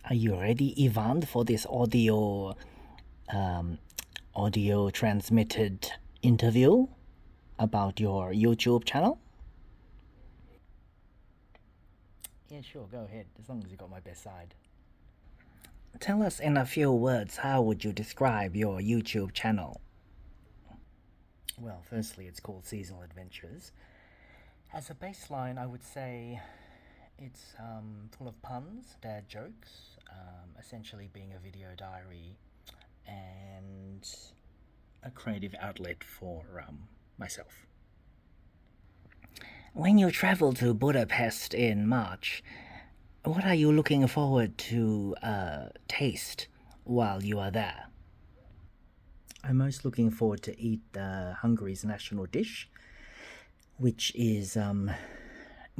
Are you ready, Ivan, for this audio transmitted interview about your YouTube channel? Yeah, sure, go ahead, as long as you got my best side. Tell us in a few words, how would you describe your YouTube channel? Well, firstly, it's called Seasonal Adventures. As a baseline, I would say it's full of puns, dad jokes, essentially being a video diary and a creative outlet for myself. When you travel to Budapest in March, what are you looking forward to taste while you are there? I'm most looking forward to eat Hungary's national dish, which is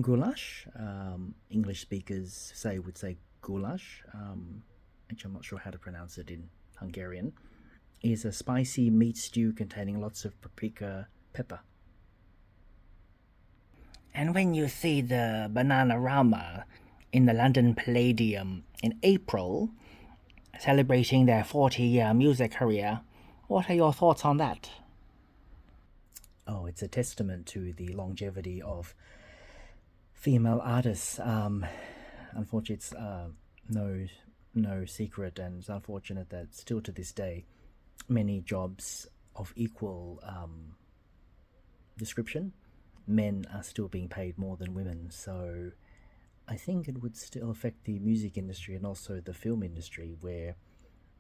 goulash. English speakers would say goulash. Actually, I'm not sure how to pronounce it in Hungarian. Is a spicy meat stew containing lots of paprika pepper. And when you see the Bananarama in the London Palladium in April, celebrating their 40-year music career, what are your thoughts on that? Oh, it's a testament to the longevity of female artists. Unfortunately, it's no secret, and it's unfortunate that still to this day, many jobs of equal description, men are still being paid more than women. So I think it would still affect the music industry and also the film industry, where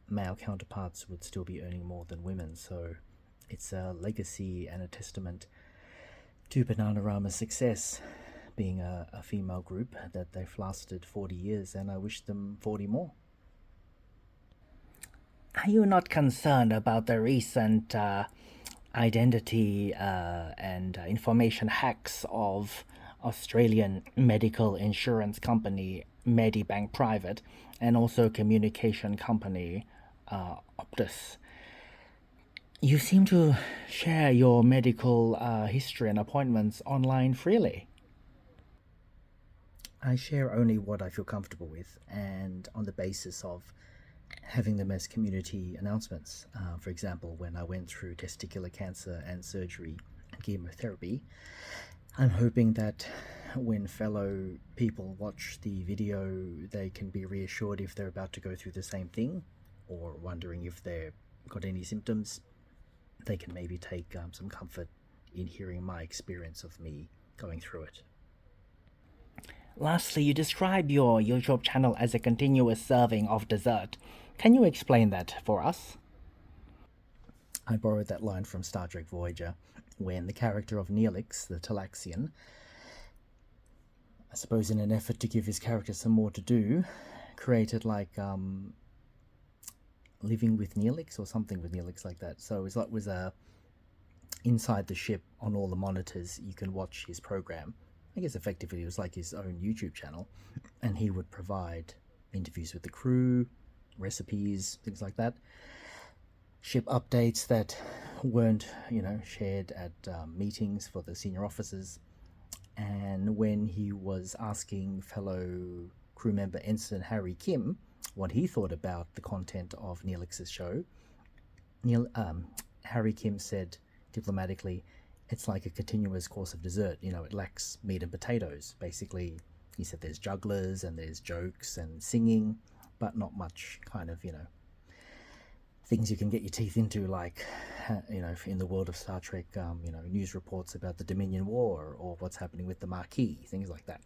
male counterparts would still be earning more than women. So it's a legacy and a testament to Bananarama's success, being a female group, that they've lasted 40 years, and I wish them 40 more. Are you not concerned about the recent identity and information hacks of Australian medical insurance company Medibank Private and also communication company Optus? You seem to share your medical history and appointments online freely. I share only what I feel comfortable with, and on the basis of having them as community announcements. For example, when I went through testicular cancer and surgery and chemotherapy, I'm hoping that when fellow people watch the video, they can be reassured if they're about to go through the same thing, or wondering if they've got any symptoms. They can maybe take some comfort in hearing my experience of me going through it. Lastly, you describe your YouTube channel as a continuous serving of dessert. Can you explain that for us? I borrowed that line from Star Trek Voyager, when the character of Neelix, the Talaxian, I suppose in an effort to give his character some more to do, created like Living with Neelix or something with Neelix like that. So it was inside the ship on all the monitors, you can watch his program. I guess effectively it was like his own YouTube channel, and he would provide interviews with the crew, recipes, things like that, ship updates that weren't, shared at meetings for the senior officers. And when he was asking fellow crew member Ensign Harry Kim what he thought about the content of Neelix's show, Harry Kim said diplomatically, it's like a continuous course of dessert. It lacks meat and potatoes. Basically, he said there's jugglers and there's jokes and singing, but not much kind of, things you can get your teeth into, like, in the world of Star Trek, news reports about the Dominion War or what's happening with the Marquis, things like that.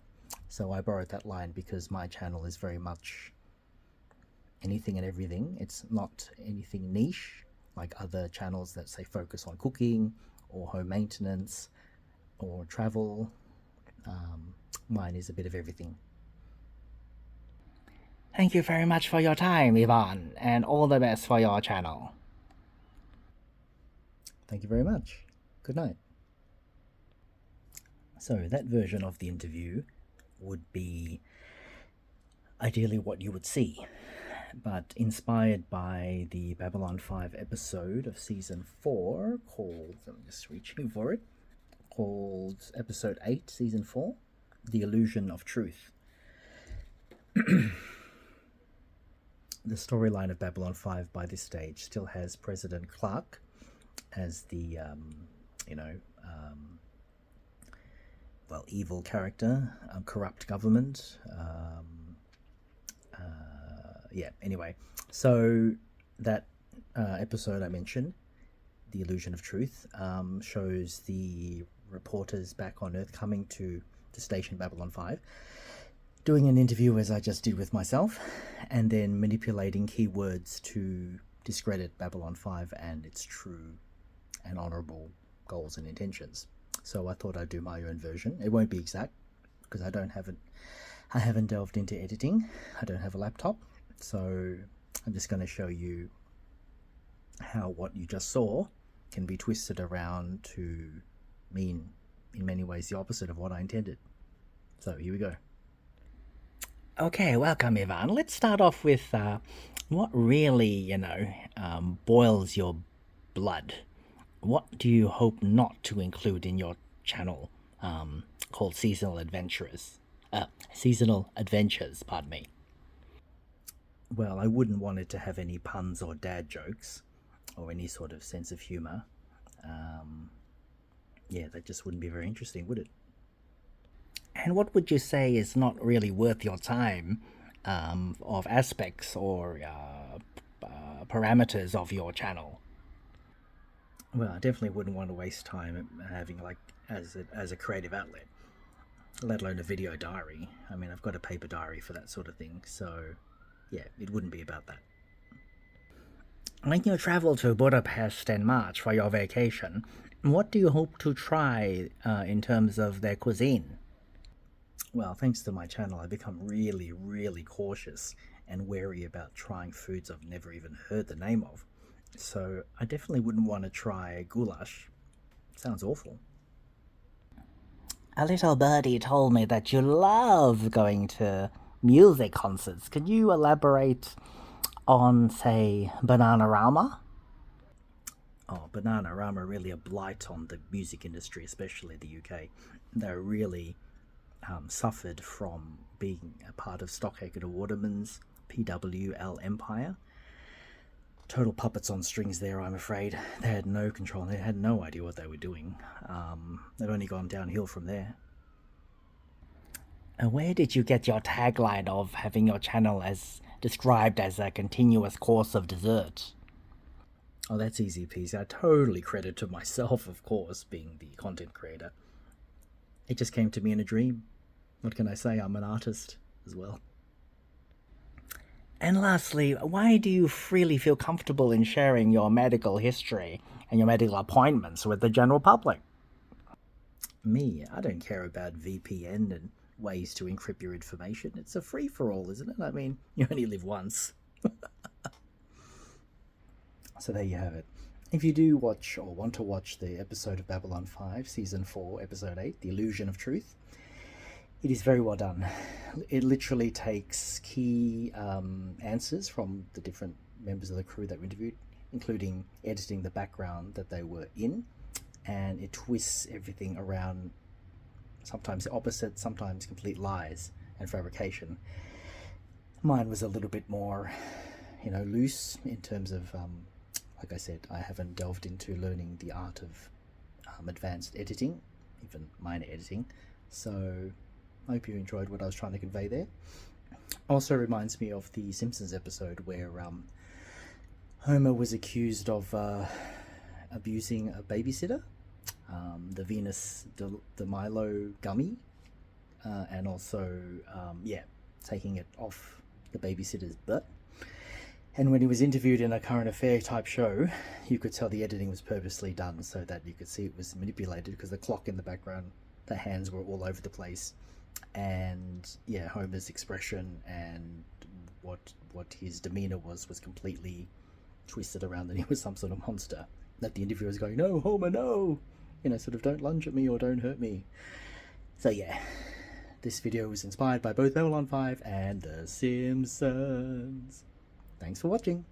So I borrowed that line because my channel is very much anything and everything. It's not anything niche like other channels that say focus on cooking or home maintenance or travel. Mine is a bit of everything. Thank you very much for your time, Ivan, and all the best for your channel. Thank you very much. Good night. So that version of the interview would be ideally what you would see, but inspired by the Babylon 5 episode of season 4 called, I'm just reaching for it, called episode 8, season 4, The Illusion of Truth. the storyline of Babylon 5 by this stage still has President Clark as the, you know, well, evil character, corrupt government. Yeah, anyway. So that episode I mentioned, The Illusion of Truth, shows the reporters back on Earth coming to the station Babylon 5, doing an interview as I just did with myself, and then manipulating keywords to discredit Babylon 5 and its true and honourable goals and intentions. So I thought I'd do my own version. It won't be exact because I haven't delved into editing. I don't have a laptop, so I'm just going to show you how what you just saw can be twisted around to mean in many ways the opposite of what I intended. So here we go. Okay, welcome Ivan. Let's start off with what really, boils your blood. What do you hope not to include in your channel called Seasonal Adventures? Seasonal Adventures, pardon me. Well, I wouldn't want it to have any puns or dad jokes or any sort of sense of humour. Yeah, that just wouldn't be very interesting, would it? And what would you say is not really worth your time of aspects or parameters of your channel? Well, I definitely wouldn't want to waste time having as a creative outlet, let alone a video diary. I mean, I've got a paper diary for that sort of thing, so yeah, it wouldn't be about that. When you travel to Budapest in March for your vacation, what do you hope to try in terms of their cuisine? Well, thanks to my channel, I've become really, really cautious and wary about trying foods I've never even heard the name of. So I definitely wouldn't want to try goulash. Sounds awful. A little birdie told me that you love going to music concerts. Can you elaborate on, say, Bananarama? Oh, Bananarama are really a blight on the music industry, especially the UK. They're really suffered from being a part of Stockaker Waterman's PWL empire. Total puppets on strings there, I'm afraid. They had no control. They had no idea what they were doing. They've only gone downhill from there. Where did you get your tagline of having your channel as described as a continuous course of dessert? Oh, that's easy peasy. I totally credit to myself, of course, being the content creator. It just came to me in a dream. What can I say? I'm an artist as well. And lastly, why do you freely feel comfortable in sharing your medical history and your medical appointments with the general public? Me? I don't care about VPN and ways to encrypt your information. It's a free-for-all, isn't it? I mean, you only live once. So there you have it. If you do watch or want to watch the episode of Babylon 5, Season 4, Episode 8, The Illusion of Truth, it is very well done. It literally takes key answers from the different members of the crew that were interviewed, including editing the background that they were in, and it twists everything around, sometimes the opposite, sometimes complete lies and fabrication. Mine was a little bit more, loose in terms of, like I said, I haven't delved into learning the art of advanced editing, even minor editing, so I hope you enjoyed what I was trying to convey there. Also reminds me of the Simpsons episode where Homer was accused of abusing a babysitter, the Venus de Milo gummy, and also, taking it off the babysitter's butt. And when he was interviewed in a current affair type show, you could tell the editing was purposely done so that you could see it was manipulated, because the clock in the background, the hands were all over the place. And yeah, Homer's expression and what his demeanor was completely twisted around, that he was some sort of monster. That the interviewer was going, "No, Homer, no!" Sort of, "Don't lunge at me or don't hurt me." So yeah, this video was inspired by both Babylon 5 and The Simpsons. Thanks for watching.